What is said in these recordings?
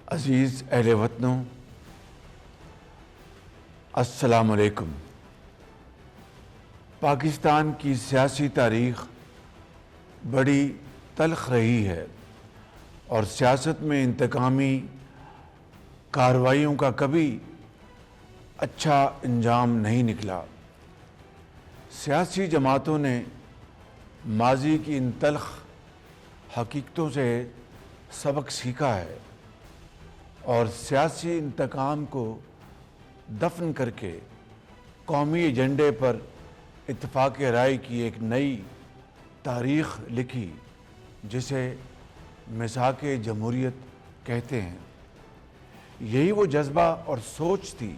عزیز اہل وطنوں، السلام علیکم۔ پاکستان کی سیاسی تاریخ بڑی تلخ رہی ہے اور سیاست میں انتقامی کارروائیوں کا کبھی اچھا انجام نہیں نکلا۔ سیاسی جماعتوں نے ماضی کی ان تلخ حقیقتوں سے سبق سیکھا ہے اور سیاسی انتقام کو دفن کر کے قومی ایجنڈے پر اتفاق رائے کی ایک نئی تاریخ لکھی جسے میثاق جمہوریت کہتے ہیں۔ یہی وہ جذبہ اور سوچ تھی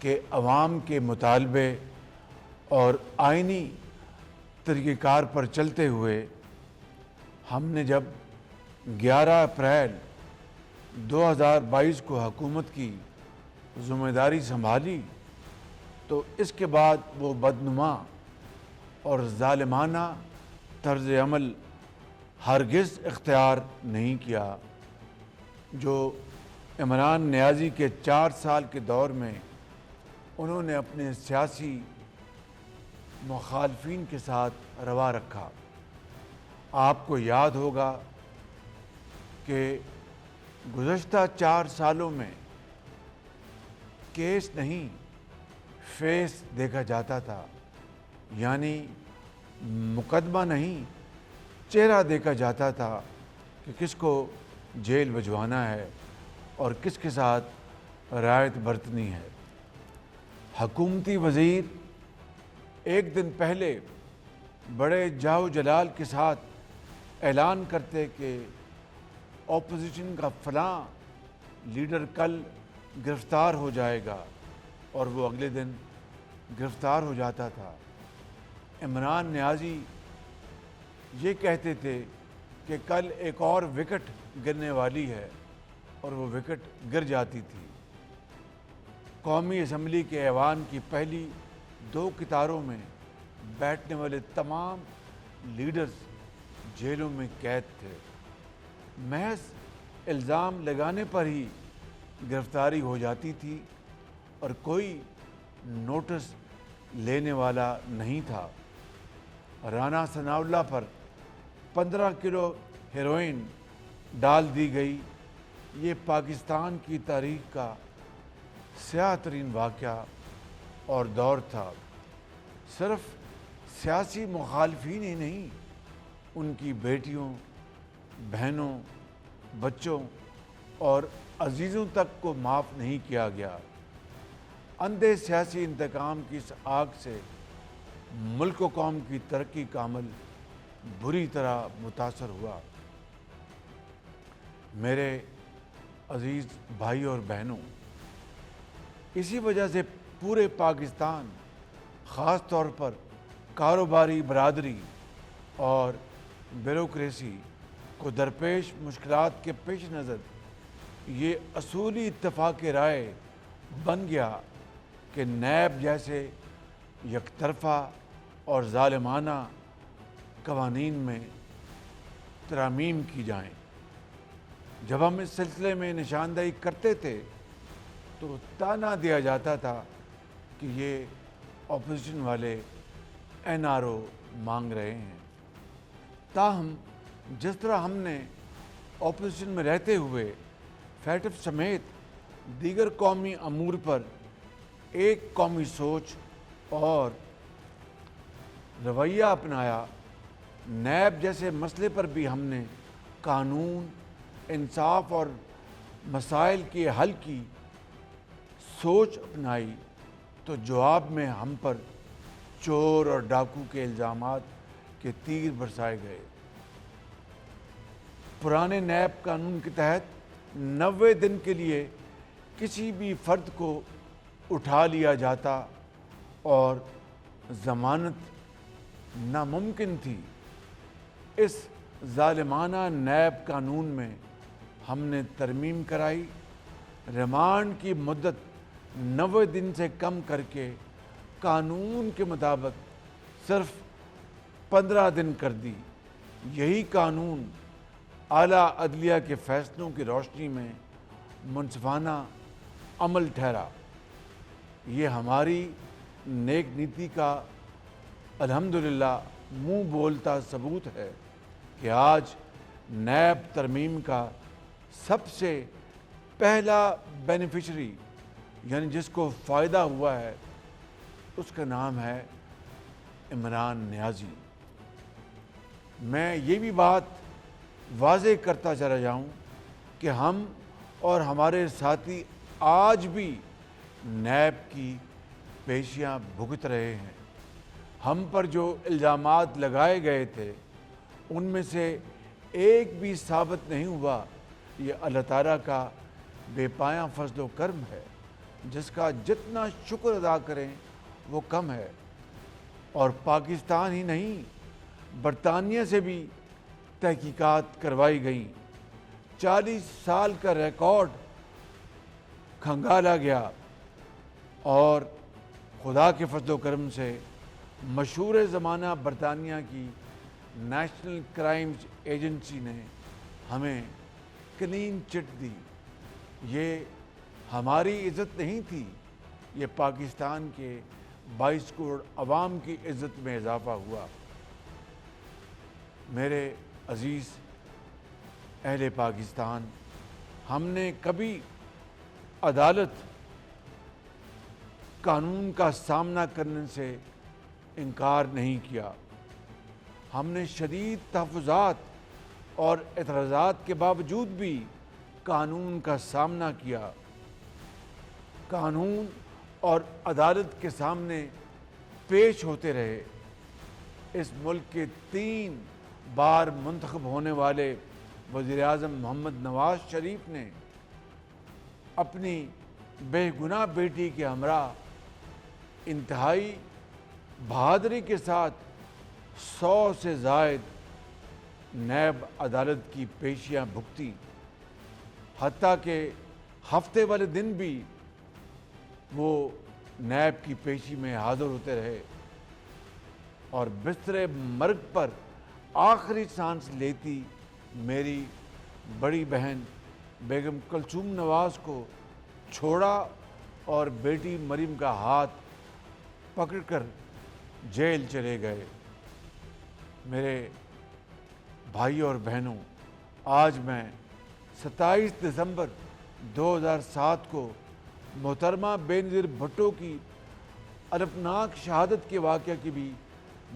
کہ عوام کے مطالبے اور آئینی طریقہ کار پر چلتے ہوئے ہم نے جب 11 اپریل 2022 کو حکومت کی ذمہ داری سنبھالی تو اس کے بعد وہ بدنما اور ظالمانہ طرز عمل ہرگز اختیار نہیں کیا جو عمران نیازی کے 4 سال کے دور میں انہوں نے اپنے سیاسی مخالفین کے ساتھ روا رکھا۔ آپ کو یاد ہوگا کہ گزشتہ 4 سالوں میں کیس نہیں فیس دیکھا جاتا تھا، یعنی مقدمہ نہیں چہرہ دیکھا جاتا تھا کہ کس کو جیل بھجوانا ہے اور کس کے ساتھ رعایت برتنی ہے۔ حکومتی وزیر ایک دن پہلے بڑے جاہ و جلال کے ساتھ اعلان کرتے کہ اپوزیشن کا فلاں لیڈر کل گرفتار ہو جائے گا اور وہ اگلے دن گرفتار ہو جاتا تھا۔ عمران نیازی یہ کہتے تھے کہ کل ایک اور وکٹ گرنے والی ہے اور وہ وکٹ گر جاتی تھی۔ قومی اسمبلی کے ایوان کی پہلی 2 قطاروں میں بیٹھنے والے تمام لیڈرز جیلوں میں قید تھے۔ محض الزام لگانے پر ہی گرفتاری ہو جاتی تھی اور کوئی نوٹس لینے والا نہیں تھا۔ رانا ثناء اللہ پر 15 کلو ہیروئن ڈال دی گئی۔ یہ پاکستان کی تاریخ کا سیاہ ترین واقعہ اور دور تھا۔ صرف سیاسی مخالفین ہی نہیں، ان کی بیٹیوں، بہنوں، بچوں اور عزیزوں تک کو معاف نہیں کیا گیا۔ اندھے سیاسی انتقام کی اس آگ سے ملک و قوم کی ترقی کا عمل بری طرح متاثر ہوا۔ میرے عزیز بھائی اور بہنوں، اسی وجہ سے پورے پاکستان، خاص طور پر کاروباری برادری اور بیوروکریسی کو درپیش مشکلات کے پیش نظر یہ اصولی اتفاق رائے بن گیا کہ نیب جیسے یک طرفہ اور ظالمانہ قوانین میں ترامیم کی جائیں۔ جب ہم اس سلسلے میں نشاندہی کرتے تھے تو تانا دیا جاتا تھا کہ یہ اپوزیشن والے NRO مانگ رہے ہیں۔ تاہم جس طرح ہم نے اپوزیشن میں رہتے ہوئے فیٹف سمیت دیگر قومی امور پر ایک قومی سوچ اور رویہ اپنایا، نیب جیسے مسئلے پر بھی ہم نے قانون، انصاف اور مسائل کے حل کی سوچ اپنائی تو جواب میں ہم پر چور اور ڈاکو کے الزامات کے تیر برسائے گئے۔ پرانے نیب قانون کے تحت 90 دن کے لیے کسی بھی فرد کو اٹھا لیا جاتا اور ضمانت ناممکن تھی۔ اس ظالمانہ نیب قانون میں ہم نے ترمیم کرائی، ریمانڈ کی مدت 90 دن سے کم کر کے قانون کے مطابق صرف 15 دن کر دی۔ یہی قانون اعلیٰ عدلیہ کے فیصلوں کی روشنی میں منصفانہ عمل ٹھہرا۔ یہ ہماری نیک نیتی کا الحمدللہ منہ بولتا ثبوت ہے کہ آج نیب ترمیم کا سب سے پہلا بینیفیشری یعنی جس کو فائدہ ہوا ہے اس کا نام ہے عمران نیازی۔ میں یہ بھی بات واضح کرتا چلا جاؤں کہ ہم اور ہمارے ساتھی آج بھی نیب کی پیشیاں بھگت رہے ہیں۔ ہم پر جو الزامات لگائے گئے تھے ان میں سے ایک بھی ثابت نہیں ہوا۔ یہ اللہ تعالیٰ کا بے پایاں فضل و کرم ہے جس کا جتنا شکر ادا کریں وہ کم ہے۔ اور پاکستان ہی نہیں برطانیہ سے بھی تحقیقات کروائی گئیں، 40 سال کا ریکارڈ کھنگالا گیا اور خدا کے فضل و کرم سے مشہور زمانہ برطانیہ کی نیشنل کرائمز ایجنسی نے ہمیں کلین چٹ دی۔ یہ ہماری عزت نہیں تھی، یہ پاکستان کے 22 کروڑ عوام کی عزت میں اضافہ ہوا۔ میرے عزیز اہل پاکستان، ہم نے کبھی عدالت قانون کا سامنا کرنے سے انکار نہیں کیا۔ ہم نے شدید تحفظات اور اعتراضات کے باوجود بھی قانون کا سامنا کیا۔ قانون اور عدالت کے سامنے پیش ہوتے رہے۔ اس ملک کے 3 بار منتخب ہونے والے وزیر اعظم محمد نواز شریف نے اپنی بے گناہ بیٹی کے ہمراہ انتہائی بہادری کے ساتھ 100 سے زائد نیب عدالت کی پیشیاں بھگتی، حتیٰ کہ ہفتے والے دن بھی وہ نیب کی پیشی میں حاضر ہوتے رہے اور بستر مرگ پر آخری سانس لیتی میری بڑی بہن بیگم کلثوم نواز کو چھوڑا اور بیٹی مریم کا ہاتھ پکڑ کر جیل چلے گئے۔ میرے بھائی اور بہنوں، آج میں 27 دسمبر 2007 کو محترمہ بینظیر بھٹو کی الفناک شہادت کے واقعہ کی بھی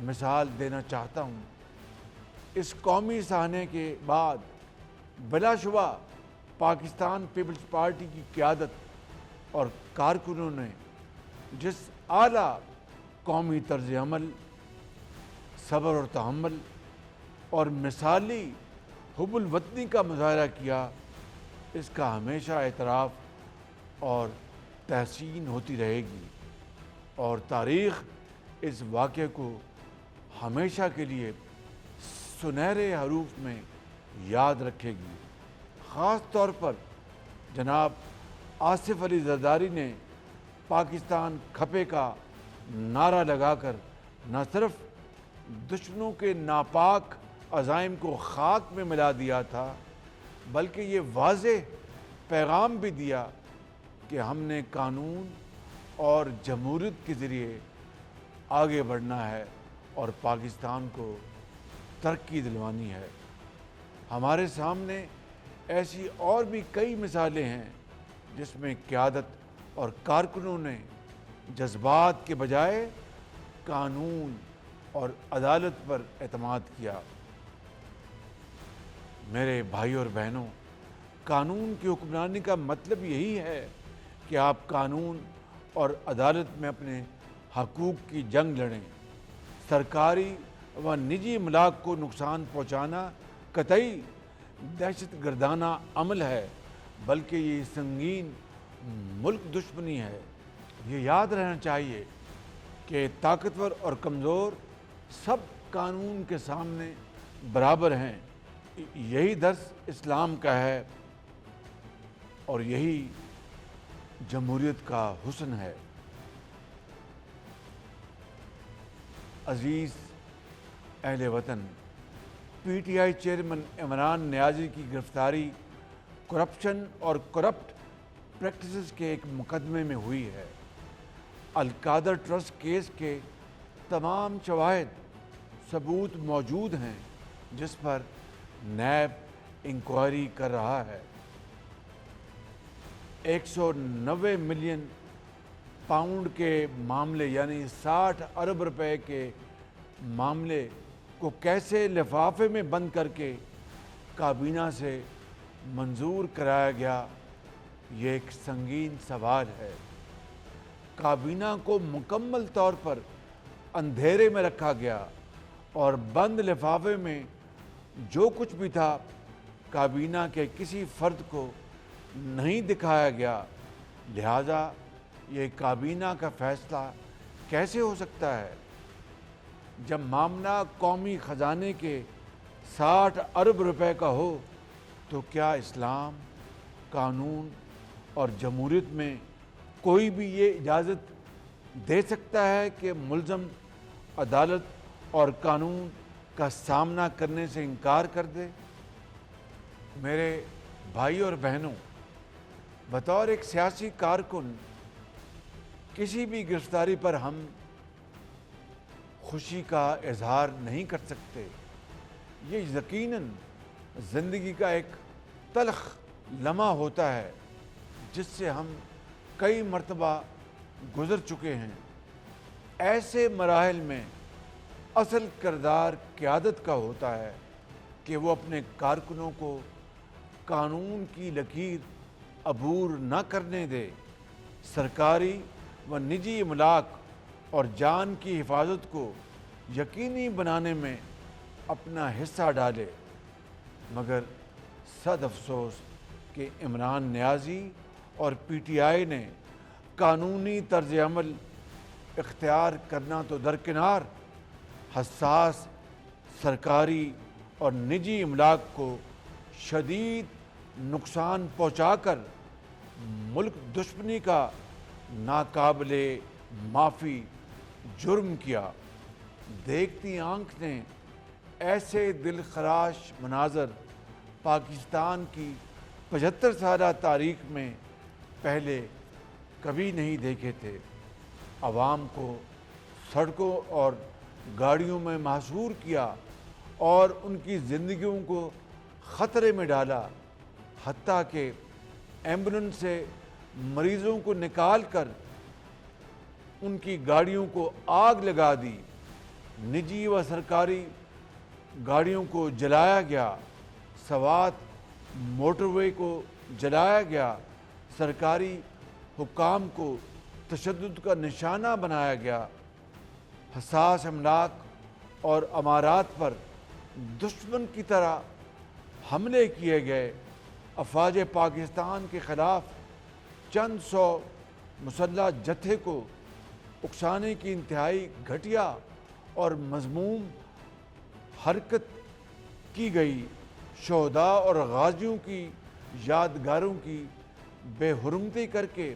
مثال دینا چاہتا ہوں۔ اس قومی سہانے کے بعد بلا شبہ پاکستان پیپلز پارٹی کی قیادت اور کارکنوں نے جس اعلیٰ قومی طرز عمل، صبر اور تحمل اور مثالی حب الوطنی کا مظاہرہ کیا، اس کا ہمیشہ اعتراف اور تحسین ہوتی رہے گی اور تاریخ اس واقعے کو ہمیشہ کے لیے سنہرے حروف میں یاد رکھے گی۔ خاص طور پر جناب آصف علی زرداری نے پاکستان کھپے کا نعرہ لگا کر نہ صرف دشمنوں کے ناپاک عزائم کو خاک میں ملا دیا تھا بلکہ یہ واضح پیغام بھی دیا کہ ہم نے قانون اور جمہوریت کے ذریعے آگے بڑھنا ہے اور پاکستان کو ترقی دلوانی ہے۔ ہمارے سامنے ایسی اور بھی کئی مثالیں ہیں جس میں قیادت اور کارکنوں نے جذبات کے بجائے قانون اور عدالت پر اعتماد کیا۔ میرے بھائی اور بہنوں، قانون کی حکمرانی کا مطلب یہی ہے کہ آپ قانون اور عدالت میں اپنے حقوق کی جنگ لڑیں۔ سرکاری و نجی املاک کو نقصان پہنچانا قطعی دہشت گردانہ عمل ہے، بلکہ یہ سنگین ملک دشمنی ہے۔ یہ یاد رہنا چاہیے کہ طاقتور اور کمزور سب قانون کے سامنے برابر ہیں۔ یہی درس اسلام کا ہے اور یہی جمہوریت کا حسن ہے۔ عزیز اہل وطن، P T I chairman Imran Niazi کی گرفتاری کرپشن اور کرپٹ پریکٹسز کے ایک مقدمے میں ہوئی ہے۔ القادر ٹرسٹ کیس کے تمام شواہد ثبوت موجود ہیں جس پر نیب انکوائری کر رہا ہے۔ 190 ملین پاؤنڈ کے معاملے یعنی 60 ارب روپے کے معاملے کو کیسے لفافے میں بند کر کے کابینہ سے منظور کرایا گیا، یہ ایک سنگین سوال ہے۔ کابینہ کو مکمل طور پر اندھیرے میں رکھا گیا اور بند لفافے میں جو کچھ بھی تھا کابینہ کے کسی فرد کو نہیں دکھایا گیا، لہذا یہ کابینہ کا فیصلہ کیسے ہو سکتا ہے؟ جب معاملہ قومی خزانے کے 60 ارب روپے کا ہو تو کیا اسلام، قانون اور جمہوریت میں کوئی بھی یہ اجازت دے سکتا ہے کہ ملزم عدالت اور قانون کا سامنا کرنے سے انکار کر دے؟ میرے بھائی اور بہنوں، بطور ایک سیاسی کارکن کسی بھی گرفتاری پر ہم خوشی کا اظہار نہیں کر سکتے۔ یہ یقیناً زندگی کا ایک تلخ لمحہ ہوتا ہے جس سے ہم کئی مرتبہ گزر چکے ہیں۔ ایسے مراحل میں اصل کردار قیادت کا ہوتا ہے کہ وہ اپنے کارکنوں کو قانون کی لکیر عبور نہ کرنے دے، سرکاری و نجی املاک اور جان کی حفاظت کو یقینی بنانے میں اپنا حصہ ڈالے۔ مگر صد افسوس کہ عمران نیازی اور پی ٹی آئی نے قانونی طرز عمل اختیار کرنا تو درکنار، حساس سرکاری اور نجی املاک کو شدید نقصان پہنچا کر ملک دشمنی کا ناقابل معافی جرم کیا۔ دیکھتی آنکھ نے ایسے دل خراش مناظر پاکستان کی 75 سالہ تاریخ میں پہلے کبھی نہیں دیکھے تھے۔ عوام کو سڑکوں اور گاڑیوں میں محصور کیا اور ان کی زندگیوں کو خطرے میں ڈالا، حتیٰ کہ ایمبولنس سے مریضوں کو نکال کر ان کی گاڑیوں کو آگ لگا دی، نجی و سرکاری گاڑیوں کو جلایا گیا، سوات موٹر وے کو جلایا گیا، سرکاری حکام کو تشدد کا نشانہ بنایا گیا، حساس املاک اور امارات پر دشمن کی طرح حملے کیے گئے، افواج پاکستان کے خلاف چند سو مسلح جتھے کو اکسانے کی انتہائی گھٹیا اور مذموم حرکت کی گئی، شہداء اور غازیوں کی یادگاروں کی بے حرمتی کر کے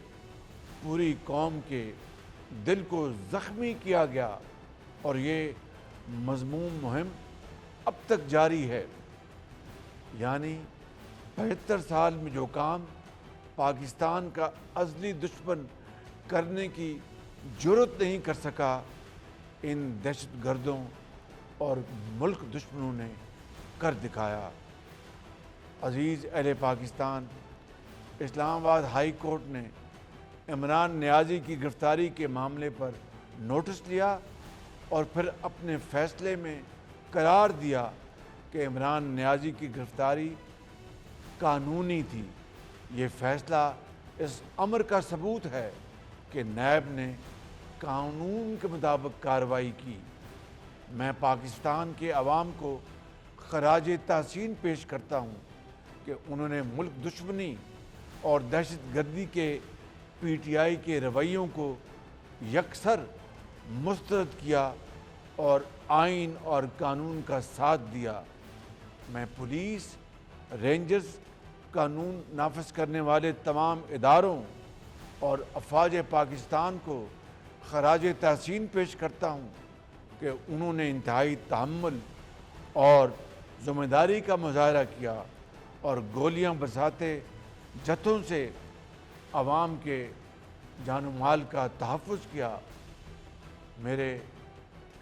پوری قوم کے دل کو زخمی کیا گیا، اور یہ مذموم مہم اب تک جاری ہے۔ یعنی 75 سال میں جو کام پاکستان کا ازلی دشمن کرنے کی جرت نہیں کر سکا، ان دہشت گردوں اور ملک دشمنوں نے کر دکھایا۔ عزیز اہل پاکستان، اسلام آباد ہائی کورٹ نے عمران نیازی کی گرفتاری کے معاملے پر نوٹس لیا اور پھر اپنے فیصلے میں قرار دیا کہ عمران نیازی کی گرفتاری قانونی تھی۔ یہ فیصلہ اس امر کا ثبوت ہے کہ نیب نے قانون کے مطابق کارروائی کی۔ میں پاکستان کے عوام کو خراج تحسین پیش کرتا ہوں کہ انہوں نے ملک دشمنی اور دہشت گردی کے پی ٹی آئی کے رویوں کو یکسر مسترد کیا اور آئین اور قانون کا ساتھ دیا۔ میں پولیس، رینجرز، قانون نافذ کرنے والے تمام اداروں اور افواج پاکستان کو خراج تحسین پیش کرتا ہوں کہ انہوں نے انتہائی تحمل اور ذمہ داری کا مظاہرہ کیا اور گولیاں برساتے جتھوں سے عوام کے جان و مال کا تحفظ کیا۔ میرے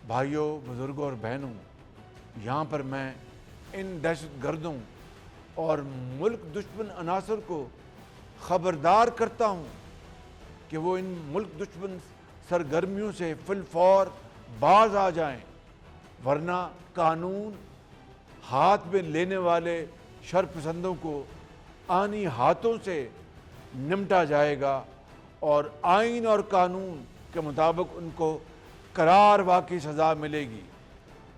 بھائیوں، بزرگوں اور بہنوں، یہاں پر میں ان دہشت گردوں اور ملک دشمن عناصر کو خبردار کرتا ہوں کہ وہ ان ملک دشمن سرگرمیوں سے فی الفور باز آ جائیں، ورنہ قانون ہاتھ میں لینے والے شرپسندوں کو آنی ہاتھوں سے نمٹا جائے گا اور آئین اور قانون کے مطابق ان کو قرار واقعی سزا ملے گی۔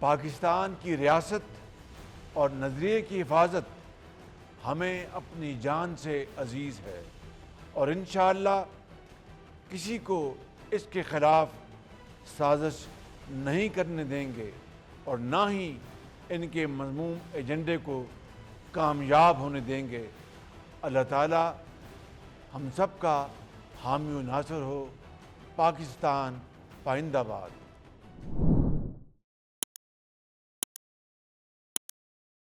پاکستان کی ریاست اور نظریے کی حفاظت ہمیں اپنی جان سے عزیز ہے، اور انشاءاللہ کسی کو اس کے خلاف سازش نہیں کرنے دیں گے اور نہ ہی ان کے مذموم ایجنڈے کو کامیاب ہونے دیں گے۔ اللہ تعالیٰ ہم سب کا حامی و ناصر ہو۔ پاکستان پائندہ باد۔